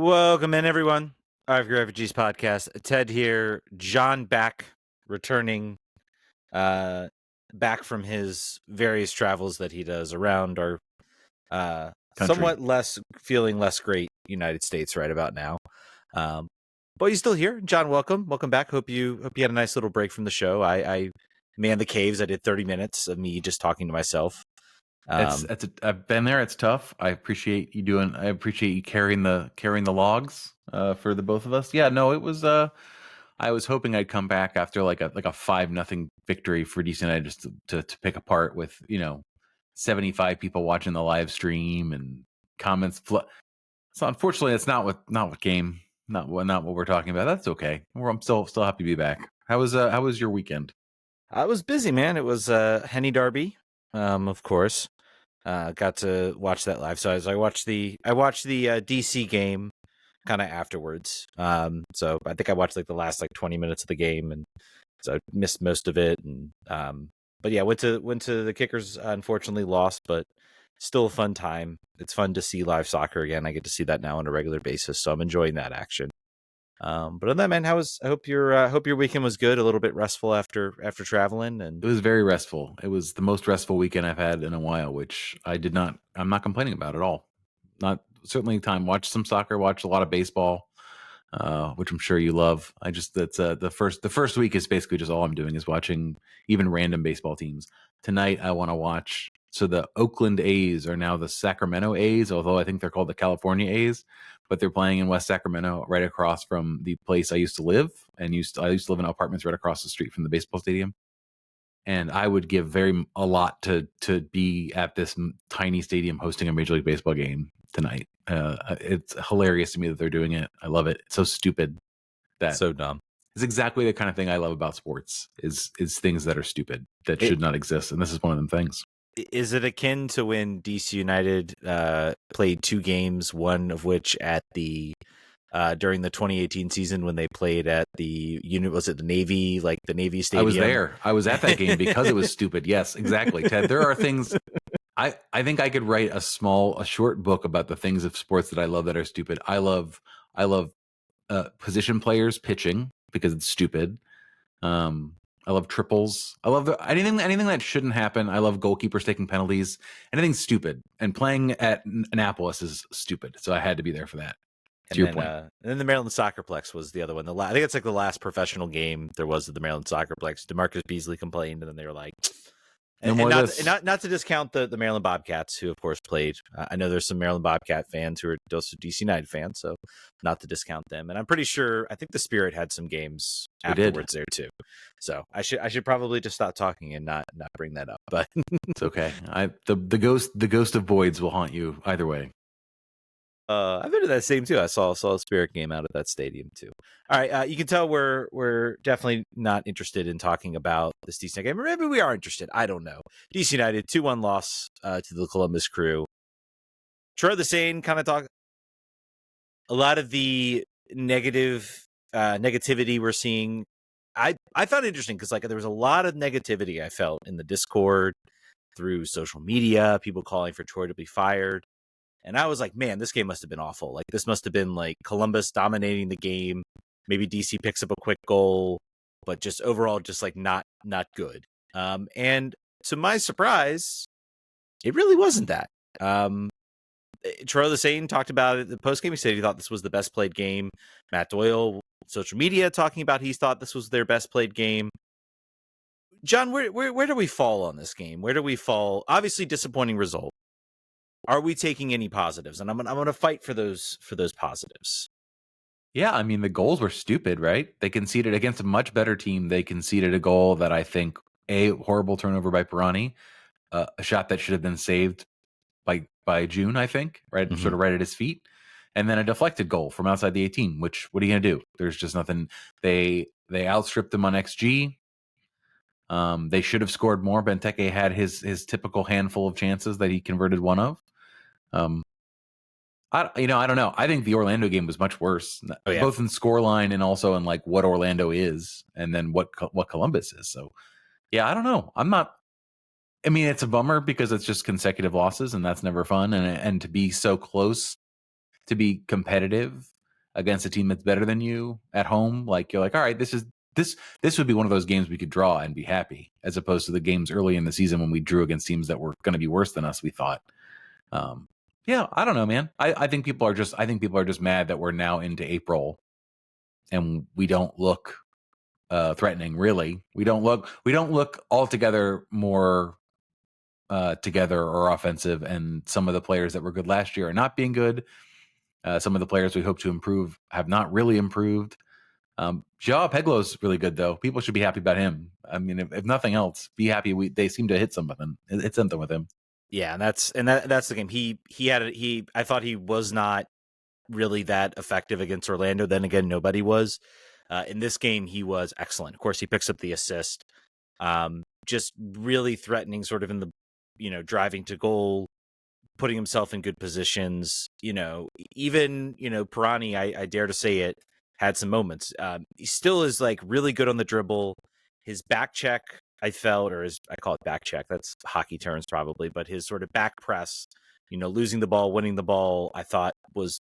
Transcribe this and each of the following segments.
Welcome in, everyone. Our Refugees podcast. Ted here. John back, returning, back from his various travels that he does around our somewhat feeling less great United States right about now. But he's still here. John, welcome back. Hope you had a nice little break from the show. I manned the caves. I did 30 minutes of me just talking to myself. I've been there. It's tough. I appreciate you carrying the logs for the both of us. Yeah, no, it was. I was hoping I'd come back after like a 5-0 victory for DC United just to pick apart with 75 people watching the live stream and comments. So unfortunately, it's not what we're talking about. That's okay. I'm still happy to be back. How was your weekend? I was busy, man. It was Henny Derby, of course. Got to watch that live. So I watched the DC game kind of afterwards. So I think I watched like the last 20 minutes of the game, and so I missed most of it. And but yeah, went to the Kickers. Unfortunately, lost, but still a fun time. It's fun to see live soccer again. I get to see that now on a regular basis, so I'm enjoying that action. But other than that, man, I hope your weekend was good. A little bit restful after traveling, and it was very restful. It was the most restful weekend I've had in a while, which I'm not complaining about at all. Not certainly time. Watch some soccer, watch a lot of baseball, which I'm sure you love. The first week is basically just all I'm doing is watching even random baseball teams. Tonight I want to watch. So the Oakland A's are now the Sacramento A's, although I think they're called the California A's, but they're playing in West Sacramento, right across from the place I used to live, and I used to live in apartments right across the street from the baseball stadium. And I would give a lot to be at this tiny stadium hosting a Major League Baseball game tonight. It's hilarious to me that they're doing it. I love it. It's so stupid. That's so dumb. It's exactly the kind of thing I love about sports is things that are stupid that should not exist. And this is one of them things. Is it akin to when DC United played 2 games, one of which at the during the 2018 season when they played at the unit, was it the Navy, the Navy Stadium? I was there. I was at that game because it was stupid. Yes, exactly, Ted. There are things I think I could write a short book about the things of sports that I love that are stupid. I love position players pitching because it's stupid. I love triples. I love anything that shouldn't happen. I love goalkeepers taking penalties. Anything stupid. And playing at Annapolis is stupid. So I had to be there for that. To your point. And then the Maryland Soccerplex was the other one. I think it's the last professional game there was at the Maryland Soccerplex. DeMarcus Beasley complained, and then they were like, not to discount the Maryland Bobcats, who of course played. I know there's some Maryland Bobcat fans who are also DC United fans, so not to discount them. And I'm pretty sure I think the Spirit had some games afterwards there too. So I should probably just stop talking and not bring that up. But it's okay. The ghost of Boyd's will haunt you either way. I've been to that stadium too. I saw a Spirit game out of that stadium too. All right, you can tell we're definitely not interested in talking about this DC United game. Or maybe we are interested. I don't know. DC United 2-1 loss to the Columbus Crew. Troy the Sane kind of talk a lot of the negativity we're seeing. I found it interesting because there was a lot of negativity I felt in the Discord, through social media, people calling for Troy to be fired. And I was like, man, this game must have been awful. This must have been Columbus dominating the game. Maybe DC picks up a quick goal, but just overall, just not good. And to my surprise, it really wasn't that. Troy Lesane talked about it in the postgame. He said he thought this was the best played game. Matt Doyle, social media, talking about he thought this was their best played game. John, where do we fall on this game? Where do we fall? Obviously, disappointing result. Are we taking any positives? And I'm gonna fight for those positives. Yeah, I mean the goals were stupid, right? They conceded against a much better team. They conceded a goal that I think horrible turnover by Pirani, a shot that should have been saved by June, I think, right, sort of right at his feet, and then a deflected goal from outside the 18. Which what are you gonna do? There's just nothing. They outstripped them on XG. They should have scored more. Benteke had his typical handful of chances that he converted one of. I don't know. I think the Orlando game was much worse, both in scoreline and also in what Orlando is, and then what Columbus is. So, yeah, I don't know. I mean, it's a bummer because it's just consecutive losses, and that's never fun. And to be so close, to be competitive against a team that's better than you at home, like you're like, all right, this would be one of those games we could draw and be happy, as opposed to the games early in the season when we drew against teams that were going to be worse than us, we thought. Yeah, I don't know, man. I think people are just mad that we're now into April and we don't look threatening. Really, we don't look altogether more together or offensive. And some of the players that were good last year are not being good. Some of the players we hope to improve have not really improved. Joao Pedro's really good, though. People should be happy about him. I mean, if nothing else, be happy. They seem to hit something. Hit something with him. Yeah, and that's the game. I thought he was not really that effective against Orlando. Then again, nobody was. In this game, he was excellent. Of course, he picks up the assist. Just really threatening, sort of in the, driving to goal, putting himself in good positions. Even Pirani, I dare to say it, had some moments. He still is like really good on the dribble. His back check, I felt, or I call it back check. That's hockey terms probably, but his sort of back press, losing the ball, winning the ball, I thought was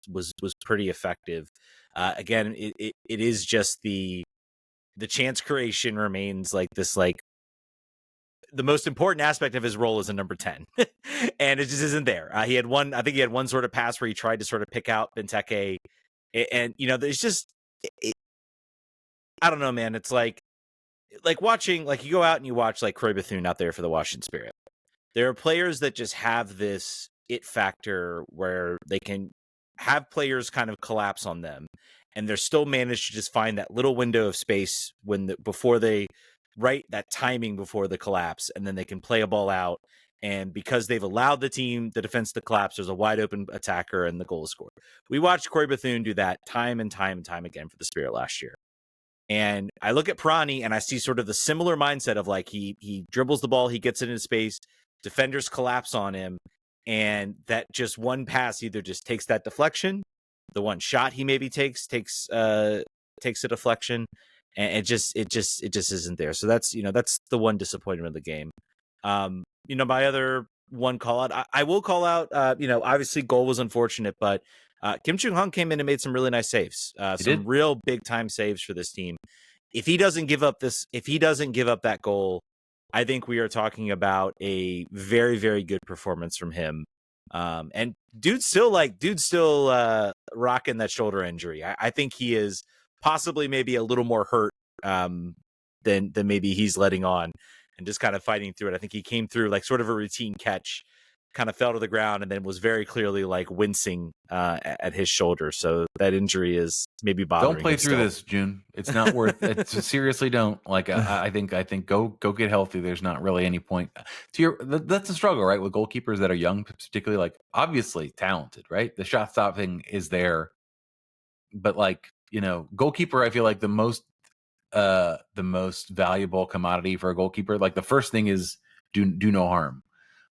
pretty effective. Again, it is just the chance creation remains like this, like the most important aspect of his role is a number 10 and it just isn't there. I think he had one sort of pass where he tried to sort of pick out Benteke, and there's just, I don't know, man. It's like watching, like you go out and you watch like Croy Bethune out there for the Washington Spirit. There are players that just have this it factor where they can have players kind of collapse on them, and they're still managed to just find that little window of space before they that timing before the collapse, and then they can play a ball out. And because they've allowed the defense to collapse, there's a wide open attacker and the goal is scored. We watched Corey Bethune do that time and time and time again for the Spirit last year. And I look at Pirani and I see sort of the similar mindset of like he dribbles the ball, he gets it into space, defenders collapse on him, and that just one pass either just takes that deflection, the one shot he maybe takes a deflection, and it just isn't there. So that's the one disappointment of the game. My other one call out, I will call out, obviously goal was unfortunate, but Kim Chung-hung came in and made some really nice saves, some real big time saves for this team. If he doesn't give up that goal, I think we are talking about a very, very good performance from him. And dude's still rocking that shoulder injury. I think he is possibly maybe a little more hurt than maybe he's letting on, and just kind of fighting through it. I think he came through like sort of a routine catch, kind of fell to the ground, and then was very clearly like wincing at his shoulder. So that injury is maybe bothering him. Don't play through this, June. It's not worth it. Seriously, don't. Like I think go get healthy. There's not really any point that's a struggle, right? With goalkeepers that are young, particularly, like obviously talented, right? The shot stopping is there, but like, goalkeeper, I feel like the most valuable commodity for a goalkeeper, like the first thing is do no harm.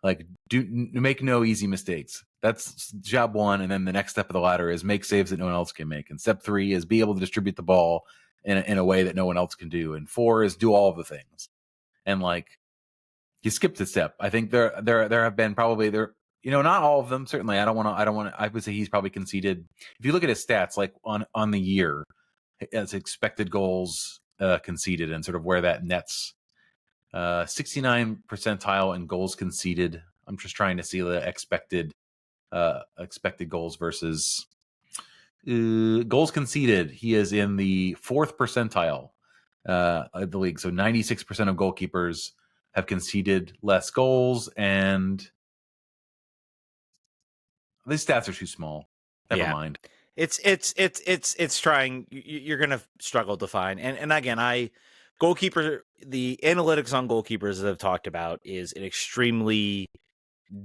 Like, make no easy mistakes. That's job one. And then the next step of the ladder is make saves that no one else can make. And step 3 is be able to distribute the ball in a way that no one else can do. And 4 is do all of the things. And like, he skipped a step. I think there have been probably not all of them. Certainly, I would say he's probably conceded. If you look at his stats, like on the year, as expected goals conceded and sort of where that nets. 69 percentile in goals conceded. I'm just trying to see the expected goals versus goals conceded. He is in the 4th percentile of the league. So 96% of goalkeepers have conceded less goals, and these stats are too small. Never mind. It's trying. You're gonna struggle to find, and again, goalkeeper, the analytics on goalkeepers, as I've talked about, is an extremely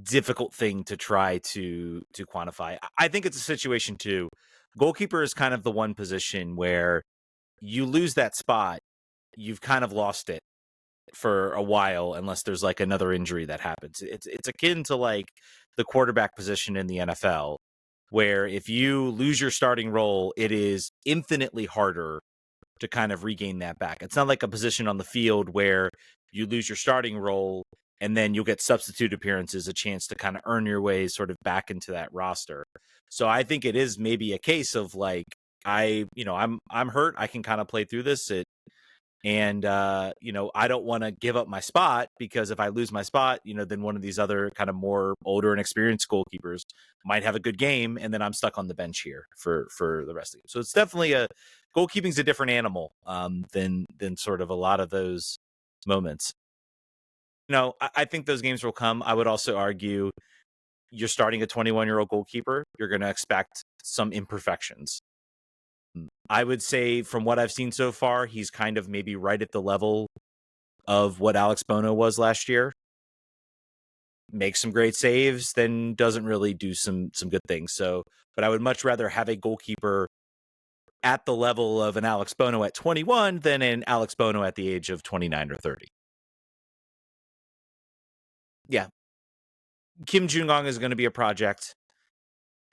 difficult thing to try to quantify. I think it's a situation too. Goalkeeper is kind of the one position where you lose that spot, you've kind of lost it for a while, unless there's like another injury that happens. It's akin to like the quarterback position in the NFL, where if you lose your starting role, it is infinitely harder to kind of regain that back. It's not like a position on the field where you lose your starting role and then you'll get substitute appearances, a chance to kind of earn your way sort of back into that roster. So I think it is maybe a case of like, I'm hurt. I can kind of play through this. And I don't want to give up my spot, because if I lose my spot, then one of these other kind of more older and experienced goalkeepers might have a good game, and then I'm stuck on the bench here for the rest of the game. So it's definitely goalkeeping's a different animal than sort of a lot of those moments. I think those games will come. I would also argue you're starting a 21-year-old goalkeeper, you're going to expect some imperfections. I would say from what I've seen so far, he's kind of maybe right at the level of what Alex Bono was last year. Makes some great saves, then doesn't really do some good things. So, but I would much rather have a goalkeeper at the level of an Alex Bono at 21 than an Alex Bono at the age of 29 or 30. Yeah. Kim Jung-gong is going to be a project.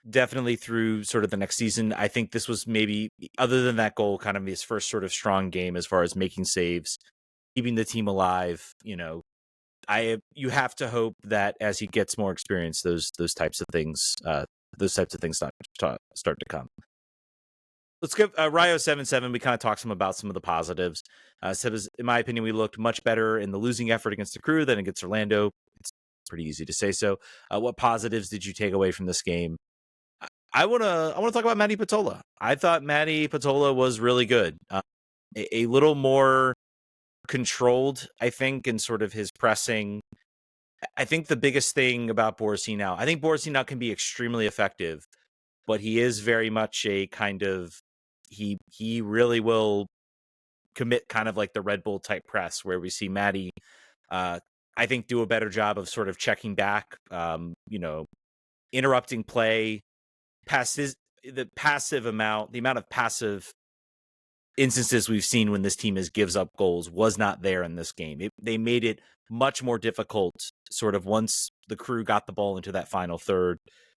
Definitely through sort of the next season. I think this was maybe, other than that goal, kind of his first sort of strong game as far as making saves, keeping the team alive. You have to hope that as he gets more experience, those types of things start to come. Let's give Ryo77. We kind of talked some about some of the positives. Says, in my opinion, we looked much better in the losing effort against the Crew than against Orlando. It's pretty easy to say so. What positives did you take away from this game? I want to talk about Matty Patola. I thought Matty Patola was really good. A little more controlled, I think, in sort of his pressing. I think the biggest thing about Borussia, I think Borussia can be extremely effective, but he is very much a kind of, he really will commit kind of like the Red Bull type press, where we see Matty, I think, do a better job of sort of checking back, interrupting play. The amount of passive instances we've seen when this team gives up goals was not there in this game. They made it much more difficult, sort of once the Crew got the ball into that final third,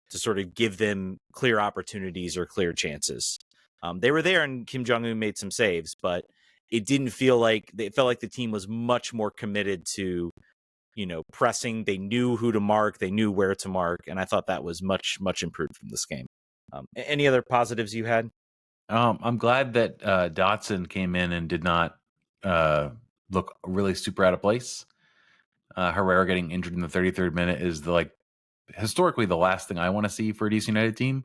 to sort of give them clear opportunities or clear chances. They were there, and Kim Jong-un made some saves, but it felt like the team was much more committed to, pressing. They knew who to mark, they knew where to mark, and I thought that was much, much improved from this game. Any other positives you had? I'm glad that Dotson came in and did not look really super out of place. Herrera getting injured in the 33rd minute is historically the last thing I want to see for a DC United team.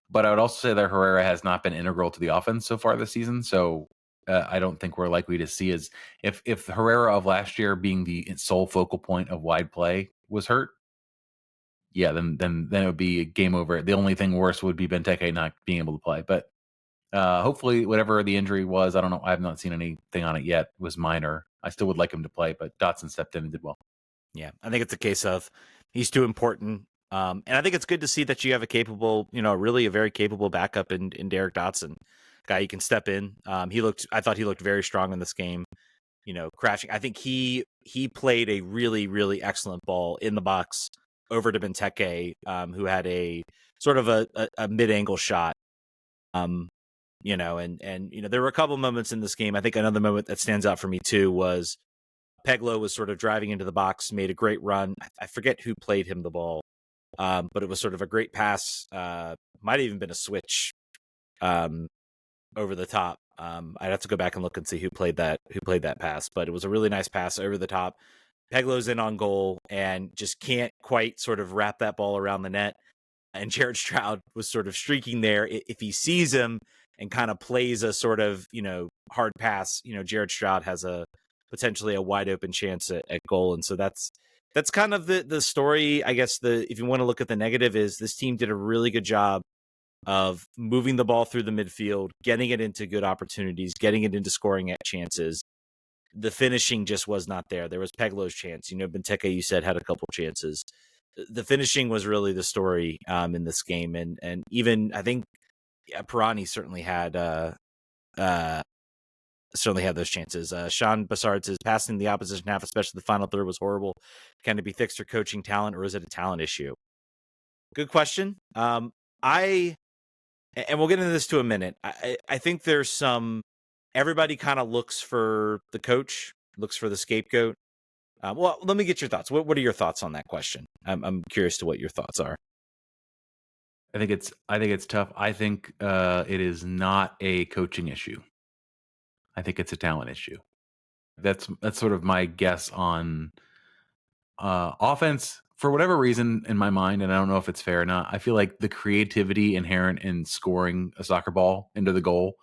But I would also say that Herrera has not been integral to the offense so far this season. So I don't think we're likely to see if Herrera of last year being the sole focal point of wide play was hurt. Yeah, then it would be a game over. The only thing worse would be Benteke not being able to play. But hopefully, whatever the injury was, I don't know. I have not seen anything on it yet. It was minor. I still would like him to play, but Dotson stepped in and did well. Yeah, I think it's a case of he's too important. And I think it's good to see that you have a capable, really a very capable backup in Derek Dotson, guy you can step in. I thought he looked very strong in this game. Crashing. I think he played a really, really excellent ball in the box over to Benteke, who had a sort of a mid-angle shot. And there were a couple moments in this game. I think another moment that stands out for me too was Peglo was sort of driving into the box, made a great run. I forget who played him the ball, but it was sort of a great pass. Might have even been a switch over the top. I'd have to go back and look and see who played that pass, but it was a really nice pass over the top. Peglo's in on goal and just can't quite sort of wrap that ball around the net. And Jared Stroud was sort of streaking there. If he sees him and kind of plays a sort of, hard pass, Jared Stroud has potentially a wide open chance at goal. And so that's kind of the story. I guess if you want to look at the negative, is this team did a really good job of moving the ball through the midfield, getting it into good opportunities, getting it into scoring at chances. The finishing just was not there. There was Peglo's chance. Benteke, you said, had a couple chances. The finishing was really the story in this game. And even, I think, Pirani certainly had those chances. Sean Bassard says, passing the opposition half, especially the final third, was horrible. Can it be fixed or coaching talent, or is it a talent issue? Good question. And we'll get into this to a minute. I think there's everybody kind of looks for the coach, looks for the scapegoat. Well, let me get your thoughts. What are your thoughts on that question? I'm curious to what your thoughts are. I think it's tough. I think it is not a coaching issue. I think it's a talent issue. That's sort of my guess on offense. For whatever reason, in my mind, and I don't know if it's fair or not, I feel like the creativity inherent in scoring a soccer ball into the goal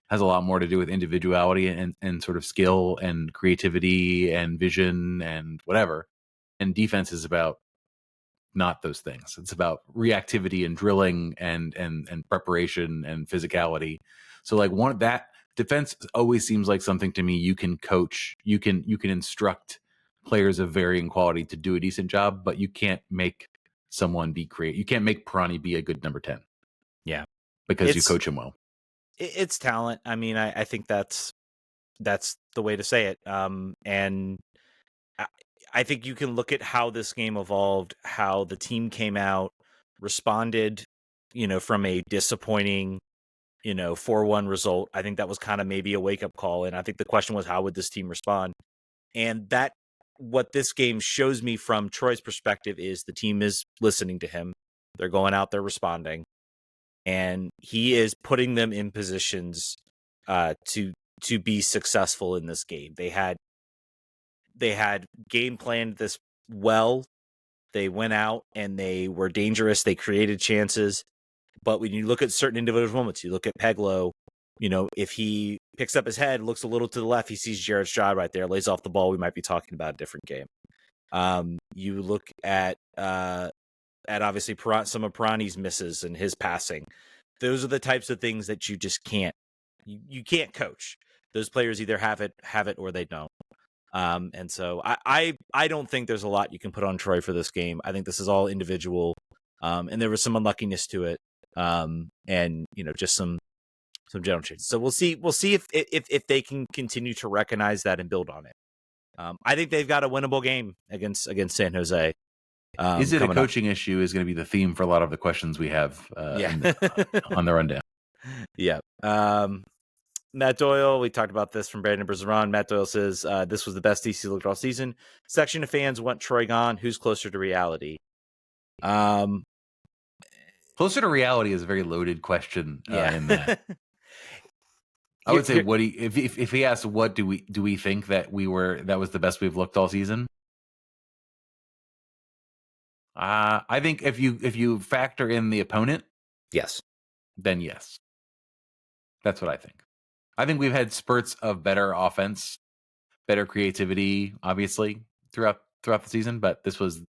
has a lot more to do with individuality and sort of skill and creativity and vision and whatever. And defense is about not those things. It's about reactivity and drilling and preparation and physicality. So like one that defense always seems like something to me you can coach, you can instruct players of varying quality to do a decent job, but you can't make someone be creative. You can't make Prani be a good number 10. Yeah. Because you coach him well. It's talent. I mean, I think that's the way to say it. And I think you can look at how this game evolved, how the team came out, responded, from a disappointing, 4-1 result. I think that was kind of maybe a wake-up call. And I think the question was, how would this team respond? And what this game shows me from Troy's perspective is the team is listening to him. They're going out, they're responding. And he is putting them in positions to be successful in this game. They had game planned this well. They went out and they were dangerous. They created chances. But when you look at certain individual moments, you look at Peglo, if he picks up his head, looks a little to the left, he sees Jared Stroud right there, lays off the ball, we might be talking about a different game. You look at obviously some of Pirani's misses and his passing. Those are the types of things that you just can't you can't coach. Those players either have it or they don't. And so I don't think there's a lot you can put on Troy for this game. I think this is all individual. And there was some unluckiness to it. And just some general changes. So we'll see if they can continue to recognize that and build on it. I think they've got a winnable game against San Jose. Is it a coaching issue is going to be the theme for a lot of the questions we have on the rundown. Yeah. Matt Doyle, we talked about this from Brandon Bergeron. Matt Doyle says, this was the best DC looked all season. Section of fans want Troy gone. Who's closer to reality? Closer to reality is a very loaded question in that. I would say if he asked what do we think that was the best we've looked all season? I think if you factor in the opponent, yes, then yes. That's what I think. I think we've had spurts of better offense, better creativity, obviously throughout the season, but this was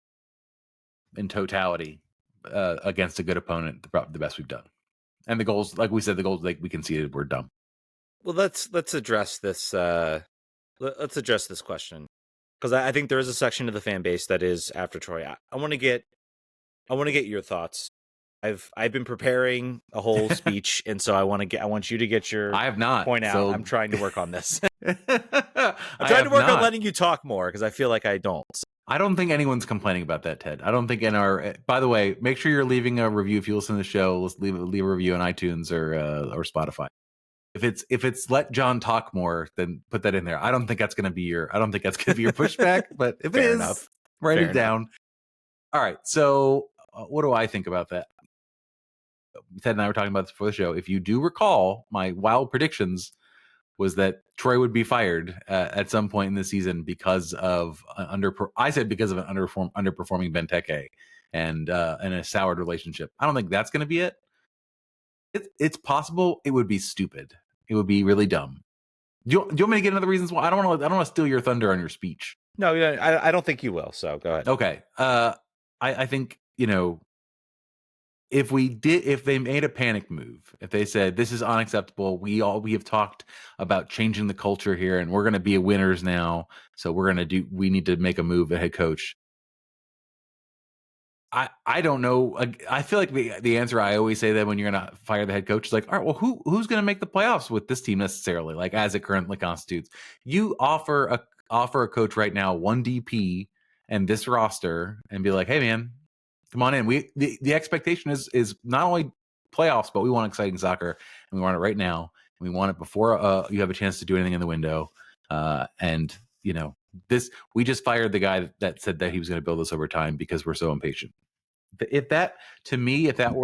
in totality against a good opponent the best we've done. And the goals, like we said, we conceded were dumb. Well, let's address this. Let's address this question, because I think there is a section of the fan base that is after Troy. I want to get your thoughts. I've been preparing a whole speech, and so I want you to get your point out. I'm trying to work on this. I'm trying to work on letting you talk more because I feel like I don't. I don't think anyone's complaining about that, Ted. I don't think by the way, make sure you're leaving a review if you listen to the show. Let's leave a review on iTunes or Spotify. If it's let John talk more, then put that in there. I don't think that's going to be your pushback, but if it is, write it down. All right. So what do I think about that? Ted and I were talking about this before the show. If you do recall, my wild predictions was that Troy would be fired at some point in the season because of an underperforming Benteke and a soured relationship. I don't think that's going to be it. It's possible. It would be stupid. It would be really dumb. Do you want me to get another reasons why? I don't want to steal your thunder on your speech. No, I don't think you will. So go ahead. Okay. I think if they made a panic move, if they said this is unacceptable, we have talked about changing the culture here, and we're going to be winners now, so we need to make a move at head coach. I don't know. I feel like the answer I always say that when you're going to fire the head coach is like, all right, well, who's going to make the playoffs with this team necessarily? Like as it currently constitutes, you offer a coach right now 1 DP and this roster, and be like, hey man, come on in. The expectation is not only playoffs, but we want exciting soccer, and we want it right now. And we want it before you have a chance to do anything in the window. And we just fired the guy that said that he was going to build us over time because we're so impatient. If that, to me, if that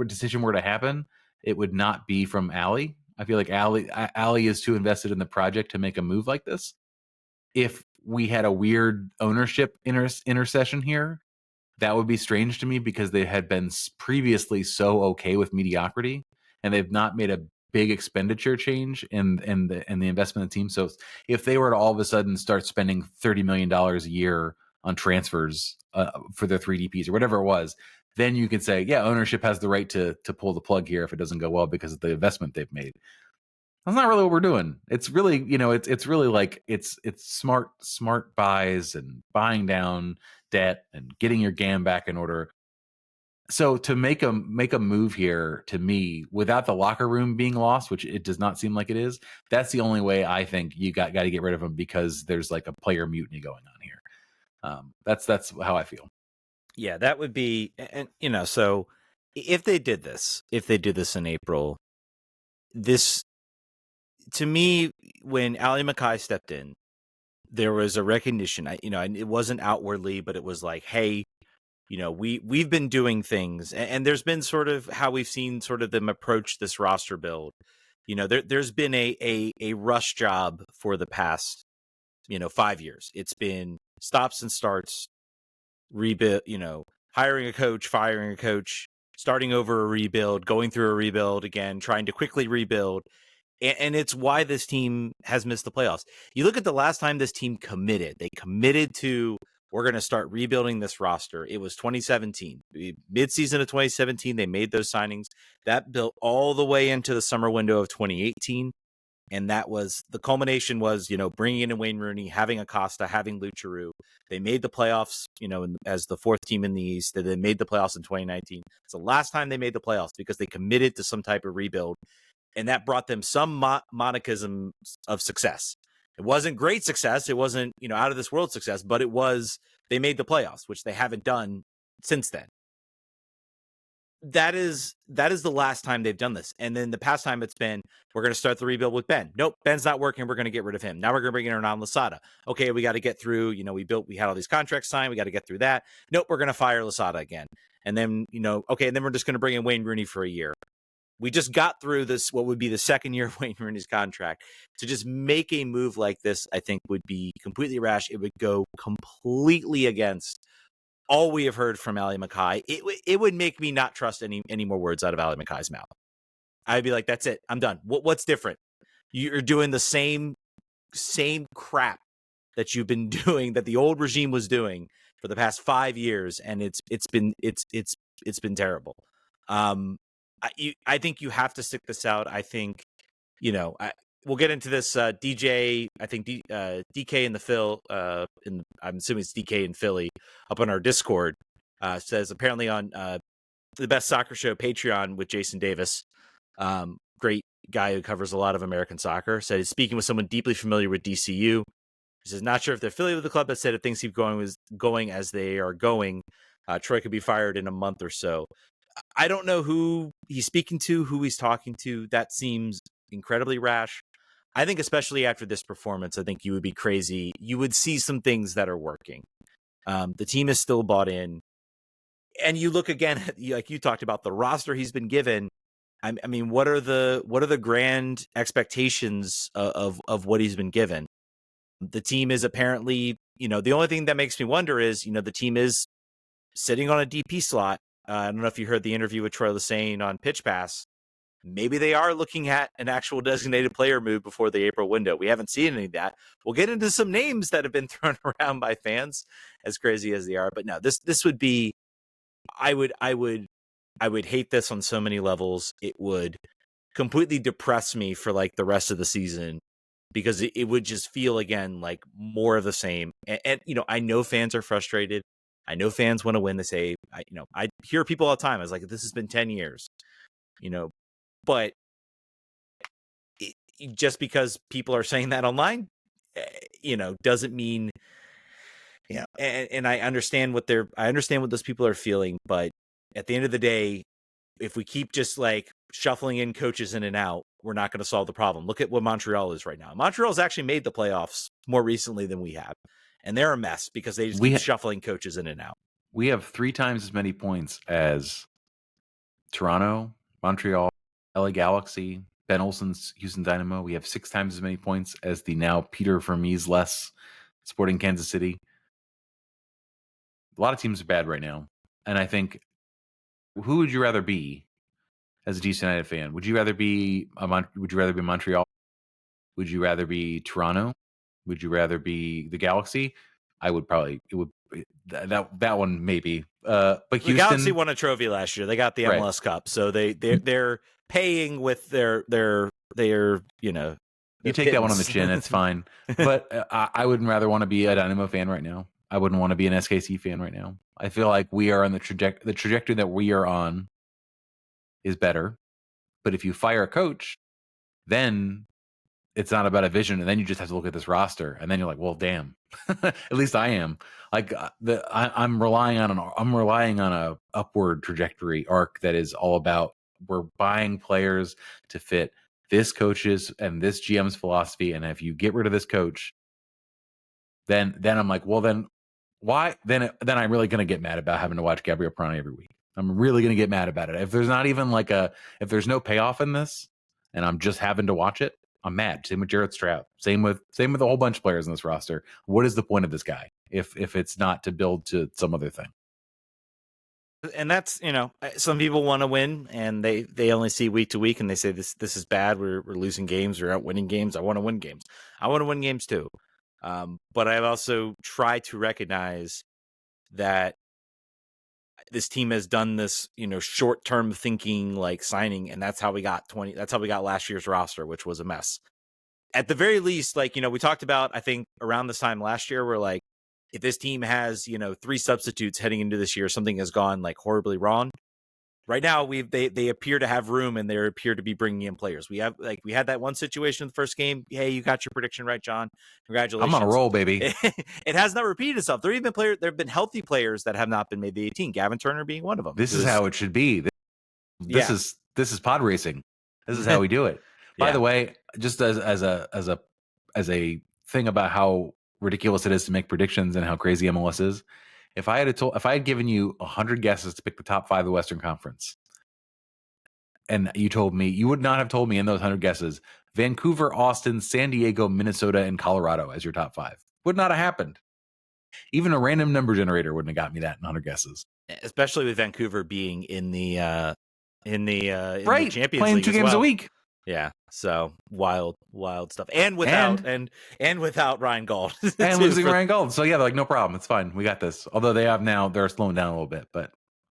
decision were to happen, it would not be from Allie. I feel like Allie is too invested in the project to make a move like this. If we had a weird ownership intercession here, that would be strange to me, because they had been previously so okay with mediocrity, and they've not made a big expenditure change in the investment in the team. So if they were to all of a sudden start spending $30 million a year on transfers for their 3DPs or whatever it was, then you could say, yeah, ownership has the right to pull the plug here if it doesn't go well because of the investment they've made. That's not really what we're doing. It's really, it's really like it's smart buys and buying down debt and getting your GAM back in order. So to make a move here, to me, without the locker room being lost, which it does not seem like it is, that's the only way I think you got to get rid of him, because there's like a player mutiny going on here. That's how I feel. Yeah, that would be, and so if they did this in April, this, to me, when Ali Mackay stepped in, there was a recognition. And it wasn't outwardly, but it was like, hey, we've been doing things, and there's been sort of how we've seen sort of them approach this roster build. There's been a rush job for the past 5 years. It's been stops and starts, rebuild, hiring a coach, firing a coach, starting over a rebuild, going through a rebuild again, trying to quickly rebuild. And it's why this team has missed the playoffs. You look at the last time this team committed. They committed to, we're going to start rebuilding this roster. It was 2017. Mid-season of 2017, they made those signings. That built all the way into the summer window of 2018. And that was, the culmination was, bringing in Wayne Rooney, having Acosta, having Lucharu. They made the playoffs, as the fourth team in the East. They made the playoffs in 2019. It's the last time they made the playoffs because they committed to some type of rebuild. And that brought them some monicum of success. It wasn't great success. It wasn't, out of this world success, but it was, they made the playoffs, which they haven't done since then. That is the last time they've done this. And then the past time it's been, we're going to start the rebuild with Ben. Nope, Ben's not working. We're going to get rid of him. Now we're going to bring in Hernan Losada. Okay, we got to get through, we had all these contracts signed. We got to get through that. Nope, we're going to fire Losada again. And then, okay, and then we're just going to bring in Wayne Rooney for a year. We just got through this, what would be the second year of Wayne Rooney's contract. To just make a move like this, I think, would be completely rash. It would go completely against all we have heard from Ali Mackay. It would make me not trust any more words out of Ali Mackay's mouth. I'd be like, that's it. I'm done. What's different? You're doing the same crap that you've been doing, that the old regime was doing for the past 5 years, and it's been terrible. I think you have to stick this out. I think, we'll get into this. DJ, I think DK in the Phil, I'm assuming it's DK in Philly, up on our Discord, says apparently on the Best Soccer Show Patreon with Jason Davis, great guy who covers a lot of American soccer, said he's speaking with someone deeply familiar with DCU. He says, not sure if they're affiliated with the club, but said if things keep going as they are going, Troy could be fired in a month or so. I don't know who he's speaking to, who he's talking to. That seems incredibly rash. I think especially after this performance, I think you would be crazy. You would see some things that are working. The team is still bought in. And you look again, like you talked about, the roster he's been given. I mean, what are the grand expectations of what he's been given? The team is apparently, the only thing that makes me wonder is, the team is sitting on a DP slot. I don't know if you heard the interview with Troy Lesane on Pitch Pass. Maybe they are looking at an actual designated player move before the April window. We haven't seen any of that. We'll get into some names that have been thrown around by fans, as crazy as they are. But no, this would be, I would hate this on so many levels. It would completely depress me for like the rest of the season, because it would just feel again like more of the same. And I know fans are frustrated. I know fans want to win. They say, I hear people all the time. I was like, this has been 10 years, but just because people are saying that online, doesn't mean, and I understand what those people are feeling. But at the end of the day, if we keep just like shuffling in coaches in and out, we're not going to solve the problem. Look at what Montreal is right now. Montreal's actually made the playoffs more recently than we have. And they're a mess because they just keep shuffling coaches in and out. We have 3 times as many points as Toronto, Montreal, LA Galaxy, Ben Olsen's Houston Dynamo. We have 6 times as many points as the now Peter Vermes less Sporting Kansas City. A lot of teams are bad right now. And I think, who would you rather be as a DC United fan? Would you rather be Montreal? Would you rather be Toronto? Would you rather be the Galaxy? I would probably that one maybe. But Houston, the Galaxy won a trophy last year. They got the MLS Cup, so they're paying with their you know. You take that one on the chin, it's fine. But I would rather want to be a Dynamo fan right now. I wouldn't want to be an SKC fan right now. I feel like we are on the trajectory that we are on is better. But if you fire a coach, then it's not about a vision, and then you just have to look at this roster, and then you're like, well, damn. At least I am. Like I'm relying on a upward trajectory arc that is all about we're buying players to fit this coach's and this GM's philosophy, and if you get rid of this coach, then I'm like, well, then why? Then I'm really gonna get mad about having to watch Gabriel Prani every week. I'm really gonna get mad about it. If there's not even if there's no payoff in this, and I'm just having to watch it, I'm mad. Same with Jarrett Stroud. Same with a whole bunch of players in this roster. What is the point of this guy if it's not to build to some other thing? And that's, some people want to win, and they only see week to week, and they say this is bad. We're losing games. We're out winning games. I want to win games. I want to win games too. But I've also tried to recognize that this team has done this, short-term thinking, like signing, and that's how we got last year's roster, which was a mess. At the very least, we talked about, I think around this time last year, we're like, if this team has, 3 substitutes heading into this year, something has gone horribly wrong. Right now, they appear to have room, and they appear to be bringing in players. We had that one situation in the first game. Hey, you got your prediction right, John. Congratulations. I'm on a roll, baby. It has not repeated itself. There have been healthy players that have not been made the 18. Gavin Turner being one of them. This is how it should be. This is pod racing. This is how we do it. By the way, just as a thing about how ridiculous it is to make predictions and how crazy MLS is. If I had given you 100 guesses to pick the top 5 of the Western Conference, and you would not have told me in those 100 guesses, Vancouver, Austin, San Diego, Minnesota, and Colorado as your top 5. Would not have happened. Even a random number generator wouldn't have got me that in 100 guesses. Especially with Vancouver being in the Champions League, playing 2 games a week. Yeah, so wild stuff, and without Ryan Gauld, and losing Ryan Gauld. So yeah, they're like, no problem, it's fine, we got this. Although they're slowing down a little bit, but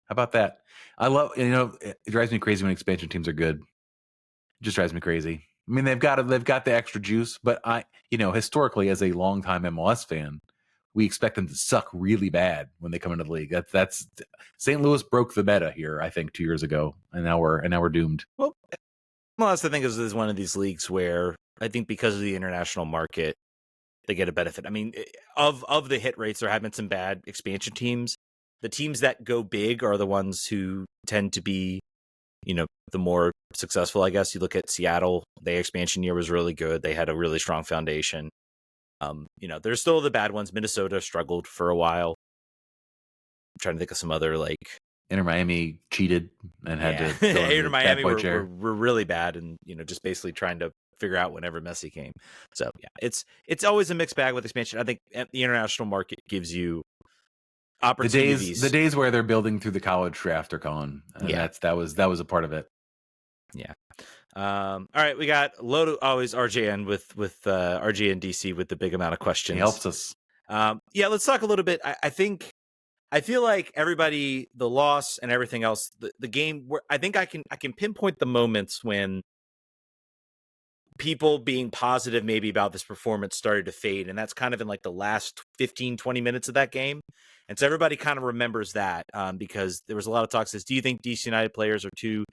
how about that? I love, it drives me crazy when expansion teams are good. It just drives me crazy. I mean, they've got the extra juice, but historically, as a longtime MLS fan, we expect them to suck really bad when they come into the league. That's St. Louis broke the meta here, I think, 2 years ago, and now we're doomed. Well, MLS, I think, is one of these leagues where I think because of the international market, they get a benefit. I mean, of the hit rates, there have been some bad expansion teams. The teams that go big are the ones who tend to be, the more successful, I guess. You look at Seattle, their expansion year was really good. They had a really strong foundation. There's still the bad ones. Minnesota struggled for a while. I'm trying to think of some other Inter Miami cheated and had to. Inter Miami were really bad, and just basically trying to figure out whenever Messi came. So yeah, it's always a mixed bag with expansion. I think the international market gives you opportunities. The days where they're building through the college draft are gone. And that was a part of it. Yeah. All right, we got always RJN with RJN DC with the big amount of questions. He helps us. Let's talk a little bit. I feel like everybody, the loss and everything else, the game, where I think I can pinpoint the moments when people being positive maybe about this performance started to fade, and that's kind of in the last 15-20 minutes of that game. And so everybody kind of remembers that because there was a lot of talk. Says, do you think DC United players are too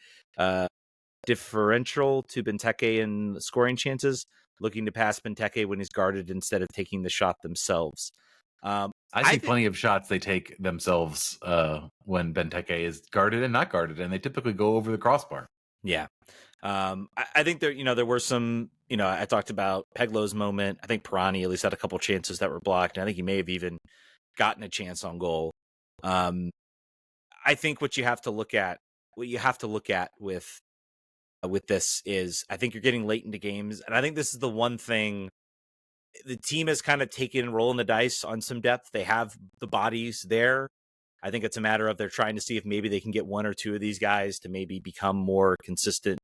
differential to Benteke in scoring chances, looking to pass Benteke when he's guarded instead of taking the shot themselves? I see plenty of shots they take themselves when Benteke is guarded and not guarded, and they typically go over the crossbar. Yeah. I think there were some, I talked about Peglo's moment. I think Pirani at least had a couple chances that were blocked, and I think he may have even gotten a chance on goal. I think what you have to look at with this is I think you're getting late into games, and I think this is the one thing the team has kind of taken rolling the dice on some depth. They have the bodies there. I think it's a matter of they're trying to see if maybe they can get one or two of these guys to maybe become more consistent,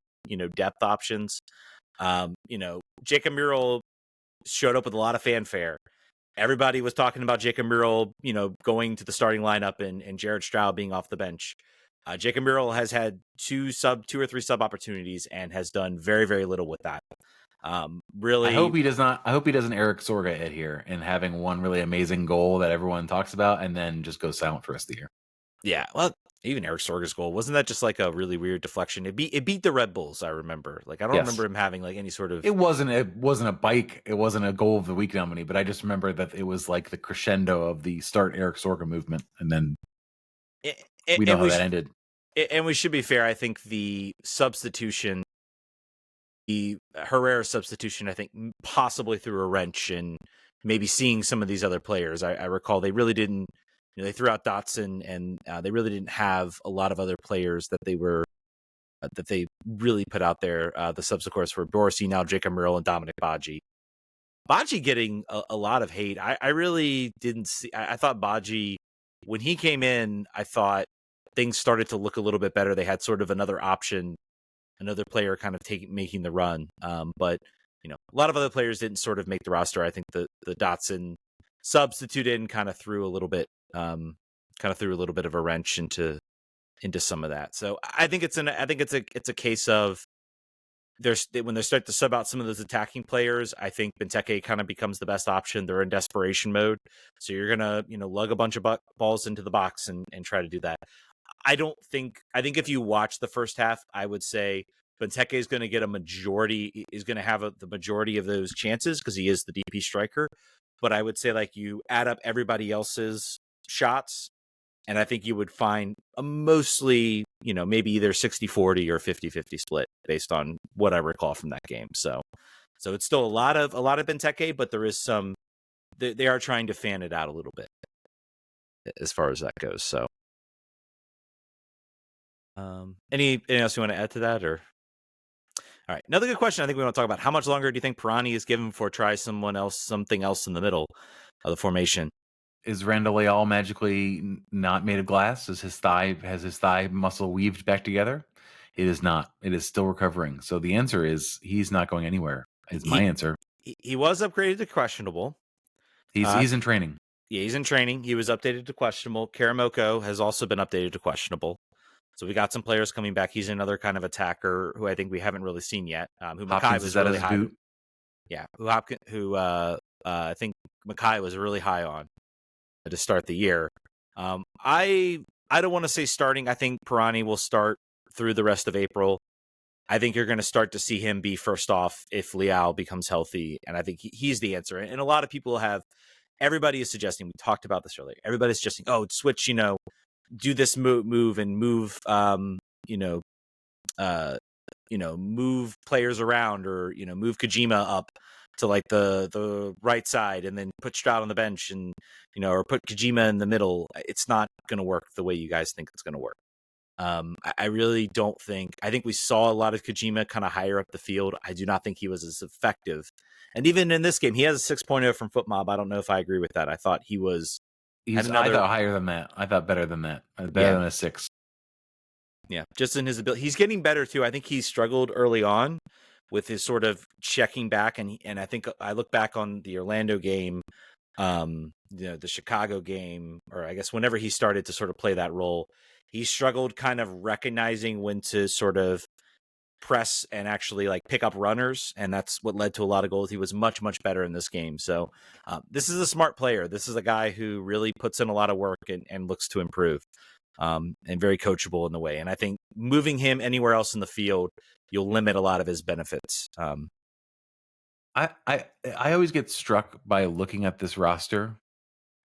depth options. Jacob Murrell showed up with a lot of fanfare. Everybody was talking about Jacob Murrell, going to the starting lineup and Jared Stroud being off the bench. Jacob Murrell has had two or three sub opportunities and has done very, very little with that. Really, I hope he does not. I hope he doesn't Eric Sorga it here and having one really amazing goal that everyone talks about and then just go silent for the rest of the year. Yeah, well, even Eric Sorga's goal wasn't that just like a really weird deflection? It beat the Red Bulls. I remember. Like I don't remember him having like any sort of. It wasn't a bike. It wasn't a goal of the week nominee. But I just remember that it was like the crescendo of the start Eric Sorga movement, and then we know how that ended. And we should be fair. I think the substitution, the Herrera substitution, I think possibly threw a wrench in maybe seeing some of these other players. I recall they really didn't. They threw out Dotson, and they really didn't have a lot of other players that they were that they really put out there. The subs, of course, were Dorsey, now Jacob Murrell, and Dominic Badji. Badji getting a lot of hate. I really didn't see. I thought Badji, when he came in, I thought things started to look a little bit better. They had sort of another option, another player kind of making the run. But a lot of other players didn't sort of make the roster. I think the Dotson substitute in kind of threw a little bit of a wrench into some of that. So I think it's a case of when they start to sub out some of those attacking players, I think Benteke kind of becomes the best option. They're in desperation mode. So you're going to, lug a bunch of balls into the box and try to do that. I think if you watch the first half, I would say Benteke is going to get the majority of those chances because he is the DP striker. But I would say like you add up everybody else's shots, and I think you would find a mostly, maybe either 60-40 or 50-50 split based on what I recall from that game. So it's still a lot of Benteke, but there is some. They are trying to fan it out a little bit as far as that goes. So, anything else you want to add to that, or? All right, another good question. I think we want to talk about how much longer do you think Pirani is given before try something else in the middle of the formation? Is Randall Leal magically not made of has his thigh muscle weaved back together? It is not. It is still recovering. So the answer is he's not going anywhere. Is my answer. He was upgraded to questionable. He's in training. Yeah, he's in training. He was updated to questionable. Karamoko has also been updated to questionable. So we got some players coming back. He's another kind of attacker who I think we haven't really seen yet. Who Mackay was really high. Boot? Yeah, who I think Mackay was really high on to start the year. I don't want to say starting. I think Pirani will start through the rest of April. I think you're going to start to see him be first off if Leal becomes healthy, and I think he's the answer. And a lot of people everybody is suggesting, we talked about this earlier, everybody's suggesting, switch, do this move and move, move players around, or, move Kojima up to like the right side and then put Stroud on the bench and, or put Kojima in the middle. It's not going to work the way you guys think it's going to work. I really don't think. I think we saw a lot of Kojima kind of higher up the field. I do not think he was as effective. And even in this game, he has a 6.0 from FootMob. I don't know if I agree with that. I thought he was. I thought higher than that. I thought better than that. Better than a 6. Yeah, just in his ability. He's getting better too. I think he struggled early on with his sort of checking back, and I think I look back on the Orlando game, the Chicago game, or I guess whenever he started to sort of play that role, he struggled kind of recognizing when to sort of press and actually like pick up runners, and that's what led to a lot of goals. He was much, much better in this game. So this is a smart player. This is a guy who really puts in a lot of work and looks to improve, and very coachable in the way. And I think moving him anywhere else in the field, you'll limit a lot of his benefits. I always get struck by looking at this roster,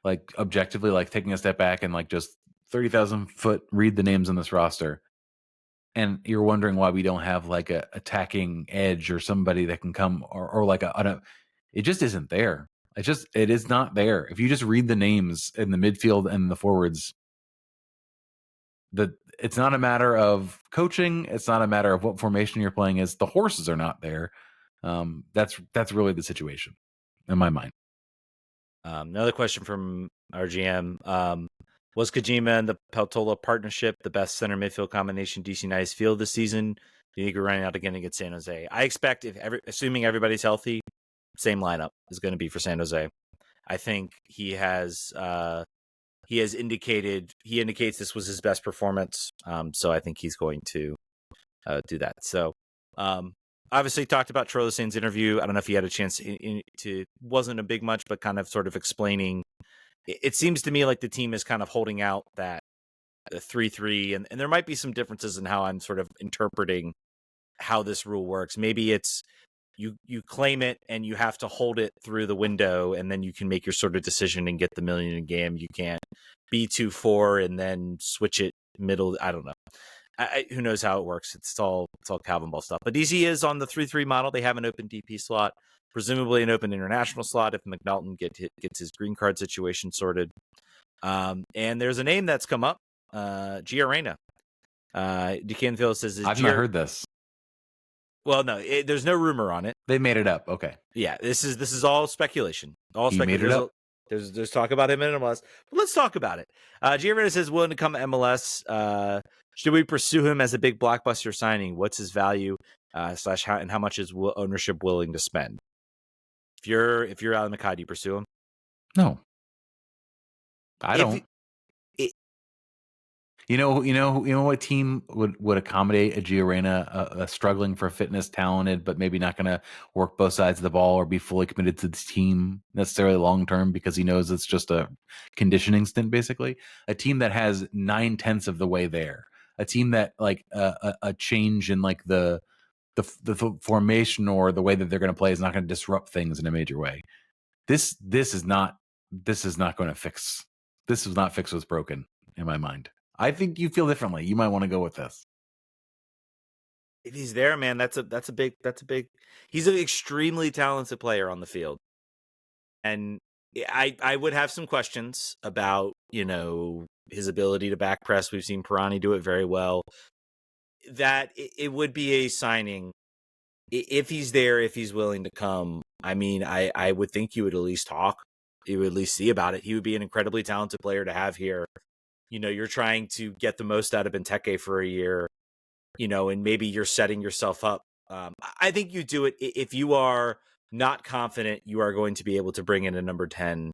like objectively, like taking a step back and like just 30,000 foot read the names on this roster. And you're wondering why we don't have like a attacking edge or somebody that can come or like it just isn't there. It is not there. If you just read the names in the midfield and the forwards, It's not a matter of coaching. It's not a matter of what formation you're playing. Is the horses are not there. That's really the situation in my mind. Another question from our GM. Was Kojima and the Peltola partnership the best center midfield combination DC United's field this season? Do you think we're running out again against San Jose? I expect, assuming everybody's healthy, same lineup is going to be for San Jose. I think he has indicates this was his best performance. So I think he's going to do that. So obviously talked about Troy Lissane's interview. I don't know if he had a chance to wasn't a big much, but kind of sort of explaining. It seems to me like the team is kind of holding out that 3-3, and there might be some differences in how I'm sort of interpreting how this rule works. Maybe it's you claim it and you have to hold it through the window, and then you can make your sort of decision and get the million in game. You can't be 2-4 and then switch it middle. I don't know. Who knows how it works? It's all Calvin Ball stuff. But DC is on the 3-3 model. They have an open DP slot, presumably an open international slot if McNulton gets his green card situation sorted. And there's a name that's come up, Gio Reyna. DeCanfield says, I've not heard this. Well, no, there's no rumor on it. They made it up. Okay. Yeah, this is all speculation. All speculation. Made it up. There's talk about him in MLS. But let's talk about it. Gio Reyna says willing to come to MLS. Should we pursue him as a big blockbuster signing? What's his value? / how much is ownership willing to spend? If you're Alan McKay, do you pursue him? No, I don't. You know what team would accommodate a Gio Reyna, struggling for fitness, talented, but maybe not going to work both sides of the ball or be fully committed to the team necessarily long term because he knows it's just a conditioning stint, basically. A team that has 9/10 of the way there. A team that like a change in like the formation or the way that they're going to play is not going to disrupt things in a major way. This is not going to fix. This does not fix what's broken in my mind. I think you feel differently. You might want to go with this. If he's there, man, that's a big. He's an extremely talented player on the field, and I would have some questions about his ability to back press. We've seen Pirani do it very well. That it would be a signing if he's there, if he's willing to come. I mean, I would think you would at least talk. You would at least see about it. He would be an incredibly talented player to have here. You're trying to get the most out of Benteke for a year, and maybe you're setting yourself up. I think you do it if you are not confident you are going to be able to bring in a number 10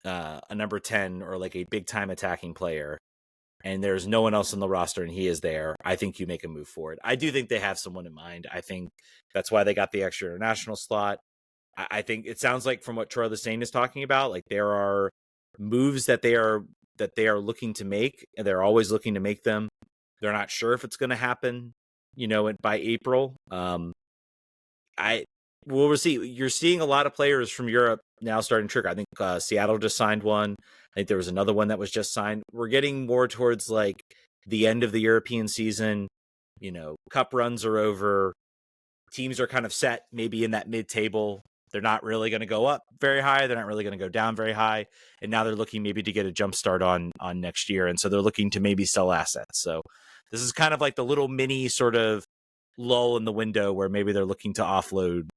or like a big time attacking player, and there's no one else on the roster and he is there. I think you make a move for it. I do think they have someone in mind. I think that's why they got the extra international slot. I think it sounds like from what Troy Lissane is talking about, like there are moves that they are looking to make, and they're always looking to make them. They're not sure if it's going to happen, by April. We'll see. You're seeing a lot of players from Europe now starting to trigger. I think Seattle just signed one. I think there was another one that was just signed. We're getting more towards like the end of the European season. Cup runs are over. Teams are kind of set, maybe in that mid-table. They're not really going to go up very high. They're not really going to go down very high. And now they're looking maybe to get a jump start on next year. And so they're looking to maybe sell assets. So this is kind of like the little mini sort of lull in the window where maybe they're looking to offload